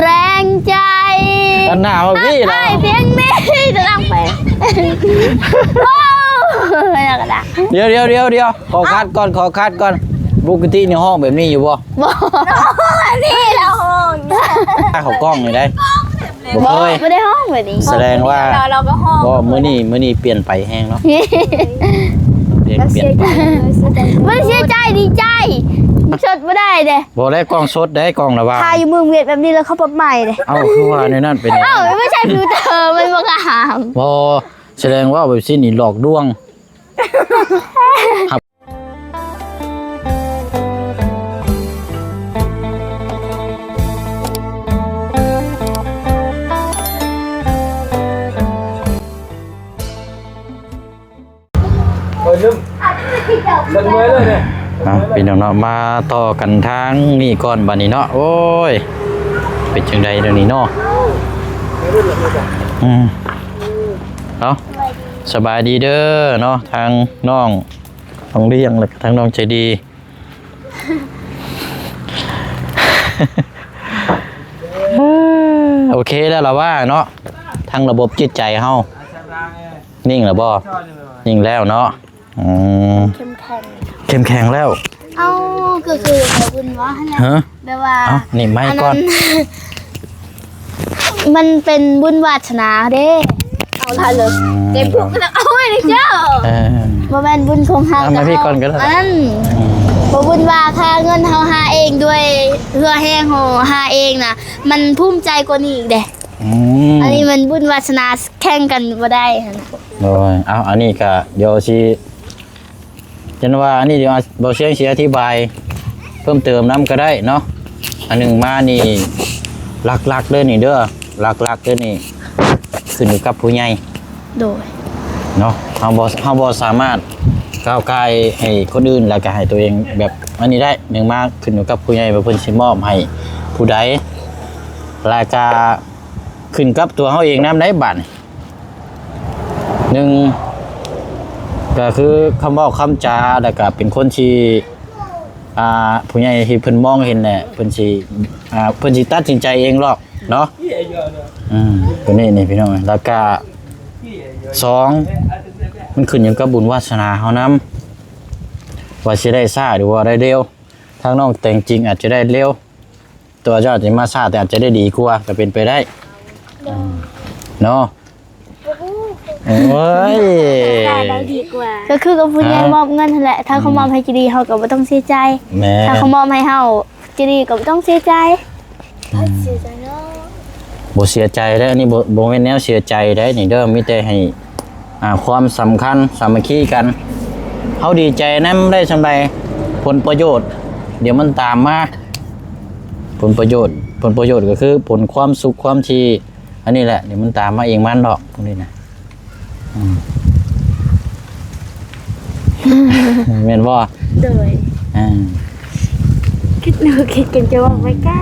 แรงใจอันหนาวพี่เหรอเพียงนี้จะต้องไปเดี๋ยวขอคัดก่อนปกติในห้องแบบนี้อยู่บ่นี่เราห้องเขากล้องเลยได้บ่เคยไม่ได้ห้องแบบนี้แสดงว่าเราก็ห้องบ่มื้อนี้เปลี่ยนไปแห้งเนาะเปลี่ยนมันเสียใจดีใจชดไม่ได้เด้บ่ได้กล้องสดได้กล้องละว่าถ่ายอยู่มือเวียดแบบนี้แล้วเขาปรับใหม่เด้คือว่าในนั้นเป็นไม่ใช่ฟิลเตอร์มันบ่กระหามบ่แสดงว่าแบบนี้นี่หลอกลวงเดินเมื่อยเลยเนี่ยพี่น้องเนาะมาต่อกันทางนี่ก่อนบัดนี้เนาะโอ้ยเป็นจังได๋เดี๋ยวนี้เนาะเอาสบายดีเด้อเนาะทางน้องเลี้ยงและทางน้องใจดีโอเคแล้วล่ะว่าเนาะทางระบบจิตใจเฮานิ่งแล้วบ่นิ่งแล้วเนาะเข้มแข็งแล้วเอาก็คือแบบบุญวะฮะแบบว่านี่ไม่ก่อนมันเป็นบุญวาสนาเด้เอาละเลยเก็บพวกแล้วเอาไว้เลยเจ้าบ่แม่นบุญของเฮามาพี่ก่อนก็ได้อันบ่บุญว่าค่าเงินเฮาหาเองด้วยเพื่อแห้งเฮาหาเองน่ะมันภูมิใจกว่านี้อีกเด้อันนี้มันบุญวาสนาแข่งกันบ่ได้หั่นโอ้ยเอาอันนี้ก็เดี๋ยวสิจันว่าอันนี้เดี๋ยวบ่เสียงสิอธิบายเพิ่มเติมนำก็ได้เนาะอันนึงมานี่หลักๆเด้อนี่เด้อหลักๆเด้อนี่ขึ้นอยู่กับผู้ใหญ่โดยเนาะเฮาบ่สามารถก้าวไกลให้คนอื่นแล้วก็ให้ตัวเองแบบอันนี้ได้นึงมาขึ้นอยู่กับผู้ใหญ่ว่าเพิ่นสิมอบให้ผู้ใดแล้วก็ขึ้นกับตัวเฮาเองนำได้บัดนึงก็คือคำว่าคำจาแล้วก็เป็นคนที่ผู้ใหญ่ที่เพิ่นมองเห็นแหละเพิ่นสิตัดสินใจเองหรอกเนาะตัวนี้นี่พี่น้องแล้วก็2มันขึ้นอยู่กับบุญวาสนาเฮานำว่าสิได้ช้าหรือว่าได้เร็วทางน้องแต่งจริงอาจจะได้เร็วตัวเจ้าจะมาช้าแต่อาจจะได้ดีกว่าก็เป็นไปได้เนาะโอ้ยได้ดีกว่าก็คือกับผู้ใหญ่มอบเงินนั่นแหละถ้าเขามอบให้จีดีเฮาก็บ่ต้องเสียใจถ้าเขามอบให้เฮาจีดีก็บ่ต้องเสียใจเสียใจเนาะบ่เสียใจเด้ออันนี้บ่แม่นแนวเสียใจได้นี่เด้อมีแต่ให้ความสำคัญสามัคคีกันเฮาดีใจนำได้จังไดผลประโยชน์เดี๋ยวมันตามมาผลประโยชน์ก็คือผลความสุขความที่อันนี้แหละเดี๋ยวมันตามมาเองมันดอกตรงนี้นะแม่นบ่โดยคิดกันจะว่าไปใกล้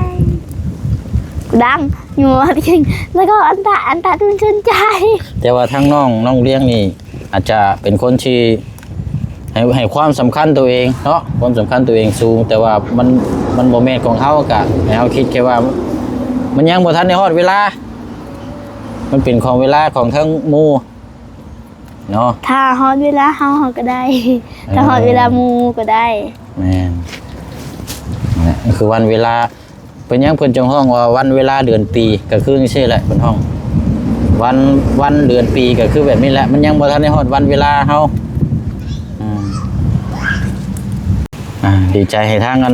ดังอยู่จริงแล้วก็อันตาตื่นชื่นใจแต่ว่าทั้งน้องเลี้ยงนี่อาจจะเป็นคนที่ให้ความสำคัญตัวเองเนาะความสำคัญตัวเองสูงแต่ว่ามันโมเมนต์ของเขากะให้เขาคิดแค่ว่ามันยังบ่ทันในฮอดเวลามันเป็นของเวลาของทั้งหมู่เนาะถ้าฮอดเวลาเฮาก็ได้ถ้าฮอดเวลาหมู่ก็ได้แม่นนี่คือวันเวลาเป็นยังเพิ่นจงห้องว่าวันเวลาเดือนปีก็คือจังซี่แหละเพิ่นห้องวันเดือนปีก็คือแบบนี้แหละมันยังบ่ทันได้ฮอดวันเวลาเฮาดีใจให้ทางกัน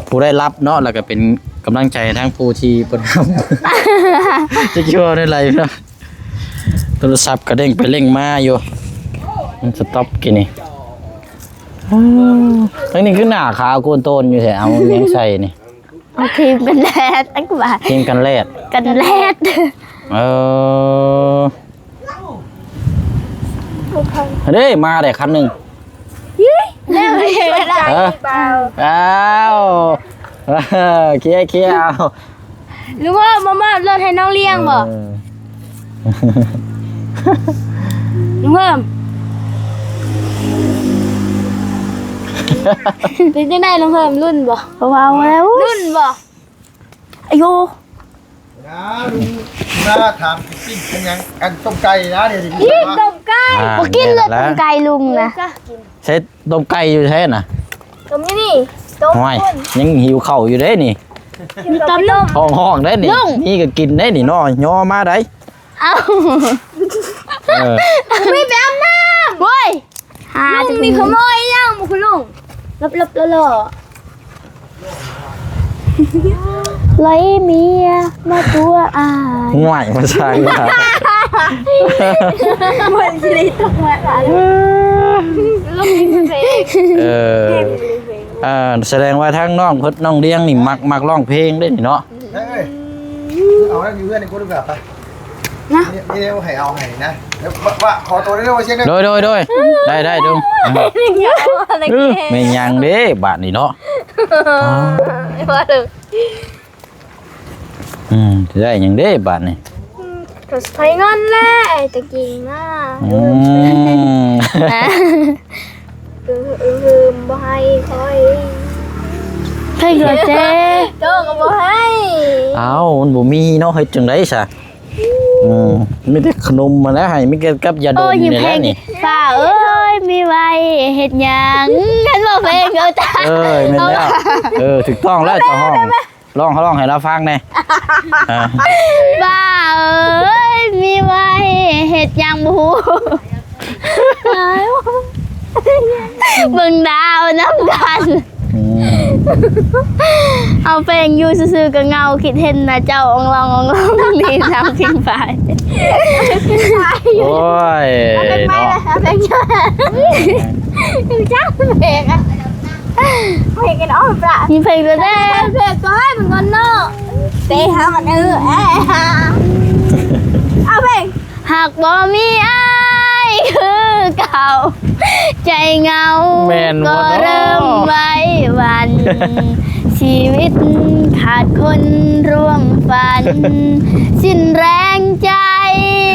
ผู้ได้รับเนาะแล้วก็เป็นกำลังใจทั้งผู้ที่เพิ่นทำจะคิดว่าได้ไรเนาะโทรศัพท์ก็เด้งไปเร่งมาอยู่มันสต็อปกินนี่ทั้งนี้คือหน้าขาวโกนโตนอยู่แท้เอาเลี้ยงใส่นี่เอาครีมกันแดดอันกว่าครีมกันแดดเด้มาได้คันนึงเร็วเลยได้เคลียร์เอาหรือว่ามาเลิศให้น้องเลี้ยงบ่ลุงเพิ่มเป็นจังได๋ลุงเพิ่มรุ่นบ่ว้าวแล้วรุ่นบ่ อายุ นะลุงนะถามปิ้งเป็นยังกันต้มไก่นะเดี๋ยวดิ กินต้มไก่ อ่า บ่กินเลย แล้ ต้ ว มไก่ลุงนะ ใช้ต้มไก่อยู่ใช่น่ะ ต้มนี่ต้ม ห้อยยังหิวข้าวอยู่เด้นี่ ต้มต้ม ห้องได้นี่ ลุง นี่ก็กินได้นี่น้อย่อมาได้ เอ้า เออ ไม่ไปอาบน้ำเว้ยลุงมีขโมยยังบ่คุณลุงลับๆล่อๆไล่เมียมาตัวอาย ห่วยมาใช่ว่า มันสิได้ตกมาลุงมีเพลง แสดงว่าทั้งน้องเพิ่นน้องเลี้ยงนี่มักร้องเพลงได้นี่เนาะ เฮ้ยเอาแล้วอยู่เพื่อนในกูดูแบบไปนี่เดี๋ยวให้เอาให้นะเดี๋ยวว่าขอตัวได้ด้วยเช่นนั้น โดยได้ดุงไม่ยังเด้บาดนี่เนาะจะได้หยังเด้บาดนี่ ก็ใช้เงินแหละตะกี้น่ะบ่ให้คอยให้เหรอเจ๊โตก็บ่ให้ เอ้ามันบ่มีเนาะเฮ็ดจังได๋ซะมีแต่ขนมมาแล้วให้มีกับยาดมนี่แหละนี่ ป้าเอ้ยมีไว้เฮ็ดหยังฉันบ่เพลงเอาจ้า แม่นแล้วถูกต้องแล้วเจ้าห้องร้องให้เราฟังแน่อ่า ป้าเอ้ยมีไว้เฮ็ดหยังบ่ฮู้เบิ่งดาวน้ำกันเอาเพลงอยู่ซื่อๆก็เงาคิดเห็นนะเจ้าองลองนี่ทำทิ้งไป โอ้ยเนาะ เพลงจ้าจ้าเพลงอะเพลงกันอ้อมปะมีเพลงตัวแรกเพลงก็ให้มันก่อนเนาะเตะหามันเอาเพลงหากบ่มีอ้ายคือเก่าใจเงาก็เริ่มไว้วัน ชีวิตขาดคนร่วมฝัน สิ้นแรงใจ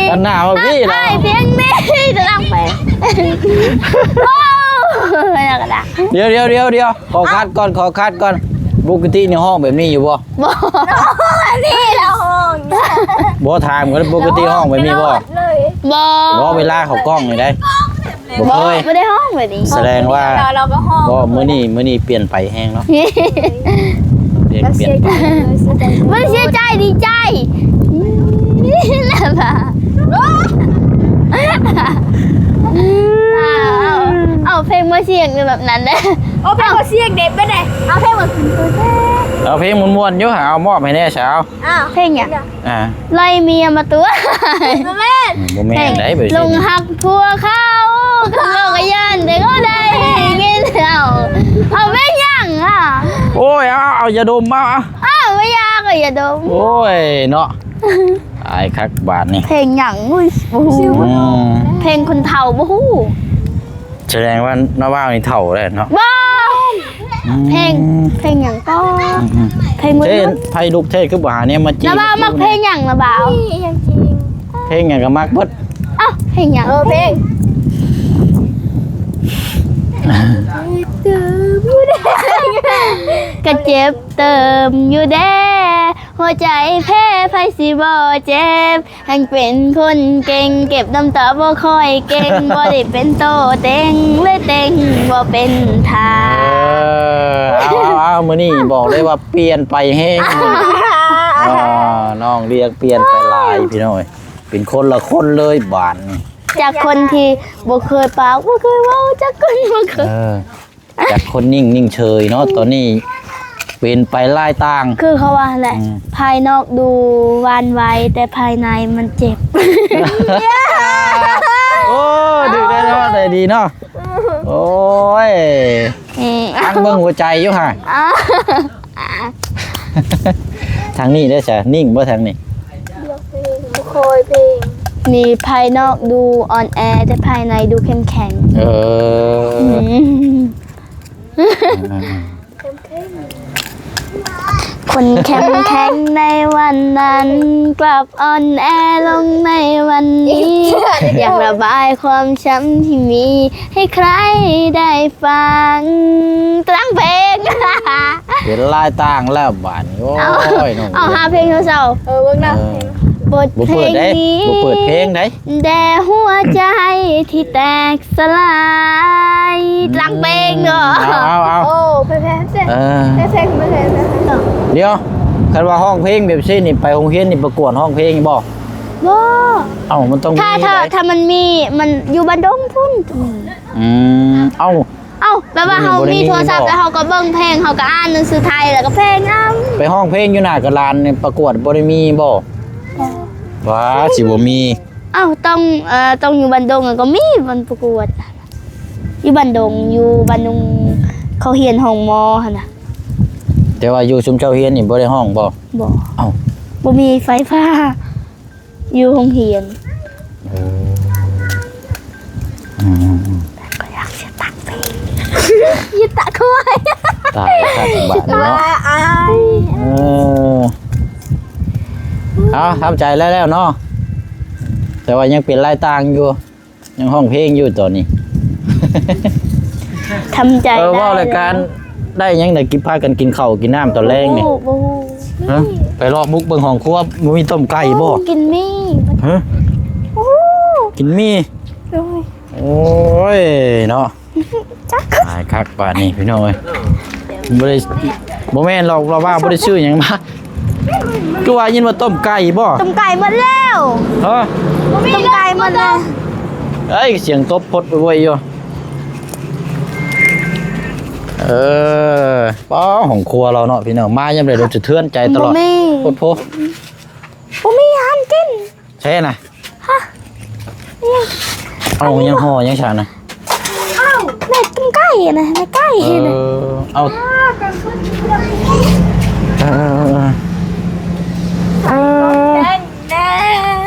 กันหนาวพี่ ไอ้ เรา เพียงนี้จะต้องไปโอ้ยกระดาษ เดี๋ยวขอคัดก่อนปกติในห้องแบบนี้อยู่บ่ บอกนี่เราห้อง บ่ถามกันปกติห้องแบบนี้บ่ บอก เวลาเขากล้องนี่ได้บ่ บอ เค ก ย ไม่ได้ห้องแบบนี้ แสดงว่า เราก็ห้อง บ่มื้อนี้เปลี่ยนไปแฮงเนาะเปลี่ยนไป มันเสียใจดีใจนั่นแหละเอาเพลงมาเสียงแบบนั้นเลยเอาเพลงมาเสียงเด็กไปไหนเอาเพลงมาขึ้นตัวแท้ เอาเพลงม่วนๆอยู่หาเอามอบให้แน่เช้า เพลงอย่าง ไล่เมียมาตัวแม่ บ่แม่นได้ไป ลงหักพัวเขาเขาบอกกันยันแต่ก็ได้เงินเอาไม่ยังอ่ะ โอ้ยเอาอย่าดมมา อ้าวไม่ยากเลยอย่าดม โอ้ยเนาะอายคักบาดนี่ เพลงหยังอุ้ยโอ้โหเพลงคนเฒ่าบ่ฮู้ แสดงว่าน้าว่าวนี่เฒ่าแล้วเนาะ บ้าเพลงหยังก็เพลงมือ เทศไผลูกเทศคือบ่หาเนี่ยมาจี นะบ่าวมักเพลงหยังนะบ่าว เพลงหยังก็มักเบิด อ้าวเพลงหยังเพลงกระเจ็บเติมอยู่แด้หัวใจแพ้ไฟสิบ่เจ็บหังเป็นคนเก่งเก็บน้ำตาบ่ค่อยเก่งบ่ได้เป็นโตเต็งเลยเต็งบ่เป็นทา เอามื้อนี้บอกเลยว่าเปลี่ยนไปแฮงน้องเรียกเปลี่ยนไปหลายพี่น้อยเป็นคนละคนเลยบาดนี่ จากคนที่บ่เคยปากบ่เคยเว้าจากคนบ่เคย จากคนนิ่งเฉยเนาะตอนนี้เป็นไปหลายต่าง คือเขาว่าแหละภายนอกดูหวานไวแต่ภายในมันเจ็บ โอ้ดึกได้เนาะได้ดีเนาะโอ้ยตั้งเบิ่งหัวใจอยู่ห่าทางนี้ได้จ้ะนิ่งบ่ทางนี้ โคยเพลงนี่ภายนอกดูอ่อนแอแต่ภายในดูเข้มแข็งคนเข้มแข็งในวันน นั้นกลับอ่อนแอลงในวันนี้ อยากระบายความช้ำที่มี ให้ใครได้ฟังตั้งเพลง เป็นลายต่างแล้วบาดนี้โอ้ยน้อง เอาหาเพลงเศร้าๆเบิ่งนะบท บ่ เพล เปิด ง ได้ นี้ บ่เปิดเพลงได้ แต่หัวใจที่แตกสลายตั้งเพลงเนาะ เอา โอ้เพลงเพลง เออ เพลงเพลง เดี๋ยวคันว่าห้องเพลงแบบซี่นี่ไปโรงเรียนนี่ประกวดห้องเพลงบ่ ว้า เอ้ามันต้อง ถ้ามันมีมันอยู่บ้านดงพุ่น เอ้า เอ้าแปลว่าเขามีโทรศัพท์แล้วเขาก็เบิ่งเพลงเขาก็อ่านหนังสือไทยแล้วก็เพลงอ้ำ ไปห้องเพลงอยู่หน้ากะลานนี่ประกวดบ่ได้มีบ่ว้าสิบ่มี เอ้าต้องอยู่บ้านดงก็มีมันประกวด อยู่บ้านดงเขาเฮียนห้องมอหั่นน่ะ แต่ว่าอยู่ชุมเจ้าเฮียนนี่บ่ได้ห้องบ่ บ่ เอ้า บ่มีไฟฟ้า อยู่ห้องเฮียนก็อยากเสียตังค์ไปยึดตะคุย ตายค่าบาทเนาะ อาย เอาทำใจแล้วเนาะแต่ว่ายังเป็นลายต่างอยู่ยังห้องเพลงอยู่ตอนนี้ ทำใจได้ ว่ารายการได้ยังได้กินพากันกินข้าวกินน้ำตอนแรกนี่ โอ้โห ฮะไปรอบมุกเบิ่งห้องครัวบ่มีต้มไก่บ่ กินมี่ ฮะ โอ้โห กินมี โอ้ย โอ้ยเนาะ จัก ตายคักป่านนี้พี่น้องเอ้ยบ่ได้บ่แม่นหรอกเราว่าบ่ได้ชื่อหยังมาคือว่ายินว่าต้มไก่บ่ ต้มไก่หมดแล้ว ฮะ ต้มไก่หมดแล้ว เอ้ยเสียงตบพดไปไว้อยู่ป้าของครัวเราเนาะพี่น้องมายังไดโดนจะเทือนใจตลอดโพดโพ บ่มีอาหารกิน ใช่น่ะเอายังห่อยังชานะ อ้าวแม่ต้มไก่นะแม่ไก่นะ เอา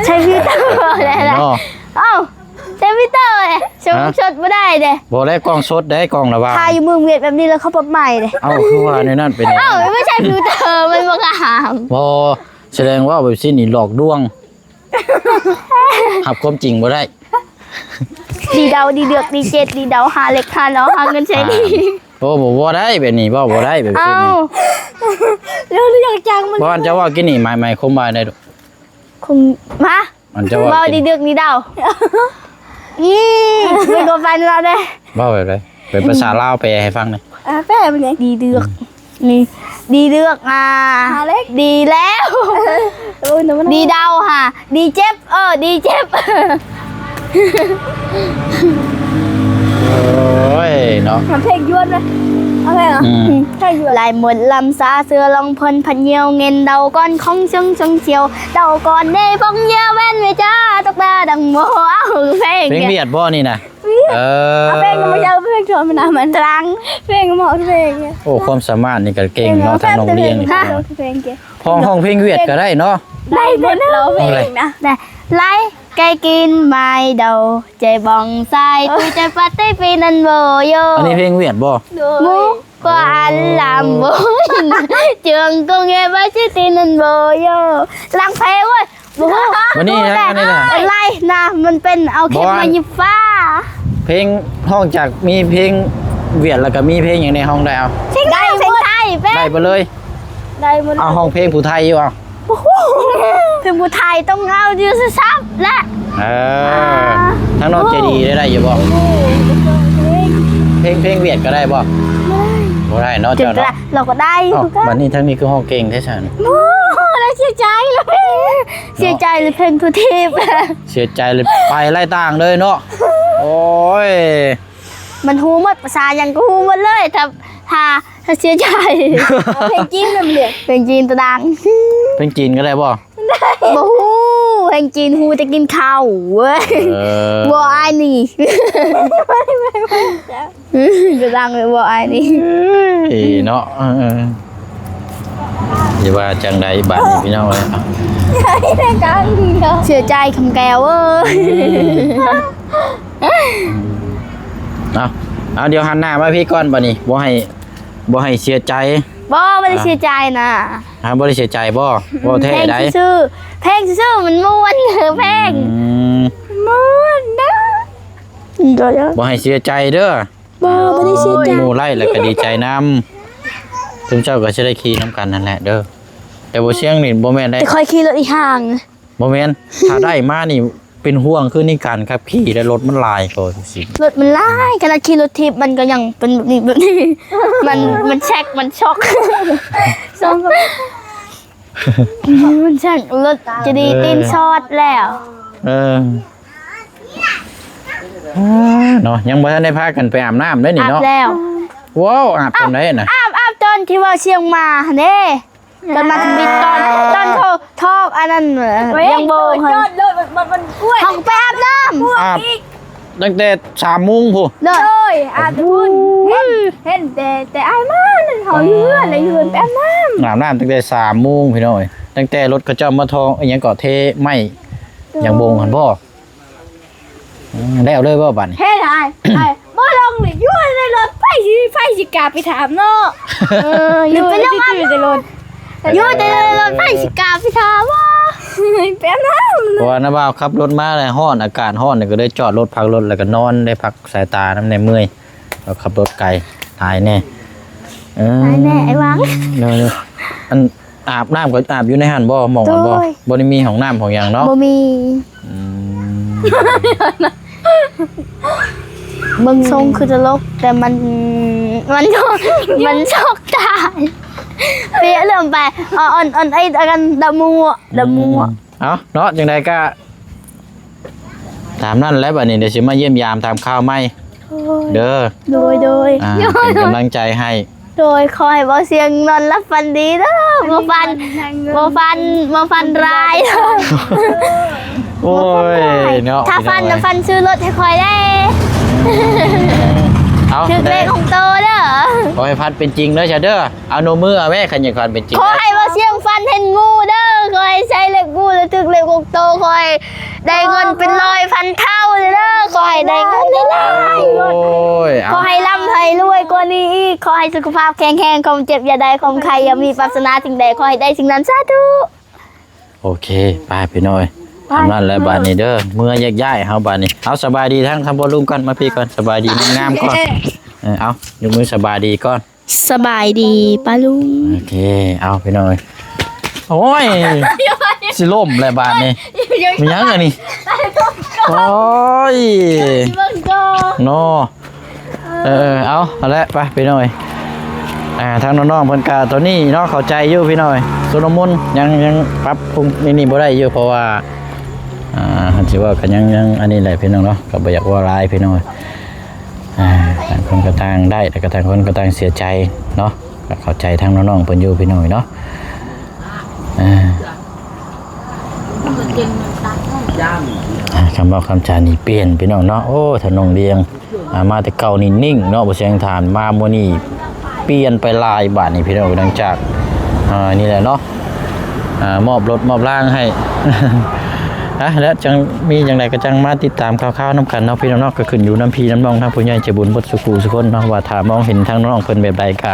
ใช้พี่เตอร์อะไรล่ะ เนาะ เอ้าใช้พี่เตอร์เลยชดไม่ได้เด้ บ่ได้กล้องสดได้กล้องระบา ทายอยู่เมืองเวียดแบบนี้แล้วเขาปรับใหม่เลย เอาคือว่าในนั้นเป็น เอ้าไม่ใช่ฟิลเตอร์มันบ่กหาม บ่แสดงว่าแบบนี้นี่หลอกลวงหับความจริงบ่ได้ ดีเดาดีเดือกดีเจ็ดดีเดาหาเล็กหาเนาะหาเงินใช้ดี โอ้บ่ได้แบบนี้บ่ได้แบบนี้ เอ้าแล้วอยากจังมัน บ่อันจะว่ากินนี่หมายคมว่าได้ดอก คงมา อันจะว่า เบา กิ ดี น เดือกดีเดาไม่กดฟันเราเด้ บ่แบบไรเป็นภาษาลาวแปลให้ฟังหน่อย แป้เป็นไงดีเดือกนี่ดีเดือกดีแล้วดีเดาค่ะดีเจ็บดีเจ็บ โอ้ยเนาะ เพลงยวนเลยเอาเพลงเหรอเพลงยวนลายหมดลำซาเสือลองพลพันเยียวเงินเดาก้อนของชงเชียวเดาก้อนในพงเยียวแว่นเวจ้าตกตาดังโมเอาเพลง เพลงเวียดบ่นี่นะเพลงก็ไม่ใช่เพลงชวนมันมันรังเพลงก็เหมาะเพลง โอ้ความสามารถนี่ก็เก่งเนาะทางน้องเลี้ยงนี่ เพลงเก๋ ห้องเพลงเวียดก็ได้เนาะ ได้หมดเราเพลงนะได้ไล่ไก่กินไม้เดาใจบองใส่ตุยใจปาเต้ปีนันโบโย อันนี้เพลงเวียดบ่ มูก็อันลำโบเจืองก็เงยบ้าชื่อตีนันโบโยลังเพลงเว้ยบู วันนี้นะอันนี้นะ ไล่นะมันเป็นเอาเข็มมายิบฟ้า เพลงห้องจากมีเพลงเวียดแล้วก็มีเพลงอย่างในห้องได้เอา ได้เพลงไทยเป็น ได้ไปเลย ได้หมด เอาห้องเพลงผู้ไทยอยู่เอา เพลงผู้ไทยต้องเอาดิวซับและ ทั้งนอกเจดีได้อยู่บ่เพลงเวียดก็ได้บ่บ่ได้เนาะ ถึง เจ้า จะ เนาะ เราก็ได้ วันนี้ทั้งนี้คือห้องเก่งแท้ฉัน โอ้แล้วเสียใจเลยเสียใจเลยเพลงทุทีป เสียใจเลยไปไล่ต่างเลยเนาะโอ้ย มันฮูหมดภาษายังก็ฮูหมดเลยถ้าเสียใจเพลงจีนมันเลยเพลงจีนตัวดัง เพลงจีนก็ได้บ่ บ่ฮูเพลงจีนฮูจะกินข้าวเว้ยบ่อายนี่จะดังเลยบ่อายนี่ เนาะอย่าว่าจังใดบาดนี้พี่น้องเลย เสียใจคำแก้วเว้ย เอาเดี๋ยวหันหน้ามาพี่ก่อนบ่นี่บ่ให้เสียใจ บ่ได้เสียใจนะ บ่ได้เสียใจบ่แท้ เพลง ได้ ซื่อๆเพลงซื่อๆมันม่วนเพลง ม่วนนะเดี๋ยว บ่ให้เสียใจเด้อ บ่ได้เสียใจ หมู่ไล่แล้วก็ดีใจนำทุกเจ้าก็จะได้ขี่น้ำกันนั่นแหละเด้อแต่บ่เสียงนี่บ่แม่นได้ แต่คอยขี่รถอีกห่าง บ่แม่นถ้าได้มานี่เป็นห่วงคือในการขับขี่และรถมันหลายก็สิ รถมันไล่ขนาดขี่รถทิพย์มันก็ยังเป็นแบบนี้มันแช็กมันช็อกซ้อมมันแช็กรถจะดีตีนชอดแล้ว เออเนาะยังบ่ทันได้พากันไปอาบน้ำเด้อนี่ อาบ เนาะ แล้ว ว้าวอาบตอนไหนน่ะ อาบตอนที่ว่าเชียงมาเด้ตอนมาทมิตตอนเขาทอกอันนั้นยังโบง ยอดเลยมันกล้วย เขาไปอาบน้ำ อาบตั้งแต่3:00 นพุ่น เลย อาจจะพูดเห็นแต่ไอ้มานั่นเขาเยื่ออะไรเยื่อแป๊บน้ำ อาบน้ำตั้งแต่3:00 นพี่น้อยตั้งแต่รถกระเจ้ามาทองอิหยังก็เทไหม้ยังบงหั่นบ่แล้วเลยบ่บัดนี้ เห็นไอ้บ่ลงเลยยั่วในรถไฟสิกาไปถามเนาะ หรือเป็นเรื่องอาบ ในรถ อยู่แต่รถไฟสิกาพี่ถามว่า แป๊บน้ำ เพราะว่าน้าบ่าวขับรถมาเลยร้อนอากาศร้อนนี่ก็ได้จอดรถพักรถแล้วก็นอนได้พักสายตาน้ำในเมื่อยเราขับรถไกลตายแน่แน่ไอ้หวัง เดี๋ยวอันอาบน้ำก็อาบอยู่ในหันบ่หมองกันบ่ โอ้ย บ่ได้มีห้องน้ำของอย่างเนาะ บ่มี อืม เบิ่งทรงคือจะลกแต่มันช็อกตายเปียเริ่มไปอ่อนไอ้กันดำมัว เอาเนาะจังใดก็ตามนั่นแหล้วบัดนี้เดี๋ยวสิมาเยี่ยมยามตามข่าวใหม่เด้อ โดย เป็นกำลังใจให้ โดยคอยบ่เสียงนอนรับฟันดีเด้อบ่ฟันร้าย โอ้ยเนาะ ถ้าฟันซื้อรถให้คอยได้ เอา ถึงเลขของโตเด้อ ขอให้พัดเป็นจริงเด้อจ้ะเด้อเอาโนมือเอาแม่ขันอยากพัดเป็นจริง ขอให้บ่เสียงฟันเห็นงูเด้อคอยใช้เลขงูแล้วถึงเลขของโตคอยได้เงินเป็น100,000 เท่าเด้อคอยได้เงินได้หลาย โอ้ยเอา ขอให้ร่ำให้รวยกว่านี้อีกขอให้สุขภาพแข็งแรงความเจ็บอย่าได้ความใครอย่ามีปรารถนาสิ่งใดขอให้ได้สิ่งนั้นสาธุ โอเคไปพี่น้อยทำนั่นแหละบาดนี้เด้อเมื่อแยกย้ายเฮาบาดนี้เอาสบายดีทั้งทำบอลลูมก่อนมาพี่ก่อนสบายดีงามๆก่อนเอายกมือสบายดีก่อน สบายดีป้าลุง โอเคเอาพี่น้อยโอ้ยสิล่มเลยบาดนี้มียังอันนี้โอ้ย เบิ่งก็ โนเอาละไปพี่น้อยทางน้องๆเพิ่นกาตัวนี้เนาะเข้าใจอยู่พี่น้อยสุนมุนยังปรับปรุงนี่บ่ได้อยู่เพราะว่าสิว่าก็ยังอันนี้แหละพี่น้องเนาะก็บ่อยากว่าร้ายพี่น้อยต่างคนก็ต่างได้แต่ก็ต่างคนก็ต่างเสียใจเนาะก็เข้าใจทางน้องๆเพิ่นอยู่พี่น้อยเนาะคำว่าคำจานี่เปลี่ยนพี่น้องเนาะโอ้ถ้าน้องเลี้ยงมาแต่เก่านี่นิ่งเนาะบ่เสียงทานมามื้อนี้เปลี่ยนไปหลายบาทนี่พี่น้องหลังจากนี่แหละเนาะมอบรถมอบร่างให้ แล้วจังมีอย่างไรก็จังมาติดตามข่าวๆน้ำกันเนาะพี่น้องก็ขึ้นอยู่น้ำพี่น้ำน้องทางผู้ใหญ่ใจบุญบดสุขสุคนเนาะว่าถ้ามองเห็นทางน้องเพิ่นแบบใดก็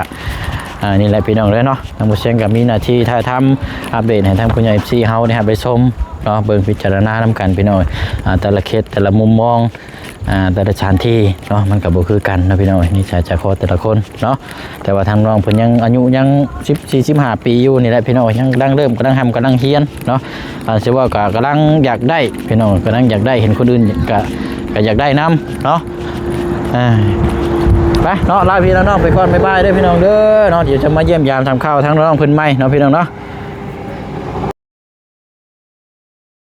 นี่แหละพี่น้องเลยเนาะทางผู้เชี่ยวก็มีหน้าที่ถ่ายทำอัปเดตให้ทางผู้ใหญ่FCเฮาได้ไปชมเนาะเบิ่งพิจารณานํกันพี่น้องแต่ละเคสแต่ละมุมมองแต่ละสถานที่เนาะมันก็บ่คือกันนะพี่น้องนี่ใจคอแต่ละคนเนาะแต่ว่าทางน้องเพิ่นยังอายุยัง14-15 ปีอยู่นี่แหละพี่น้องยังกำลังเริ่มกำลังทำกำลังเฮียนเนาะสิว่าก็กำลังอยากได้พี่น้องกำลังอยากได้เห็นคนอื่นก็อยากได้นํเนาะไปเนาะลาพี่น้องไปก่อนบ๊ายบายเด้อพี่น้องเด้อเนาะเดี๋ยวจะมาเยี่ยมยามทำข้าวทั้งน้องเพิ่นใหม่เนาะพี่น้องเนาะ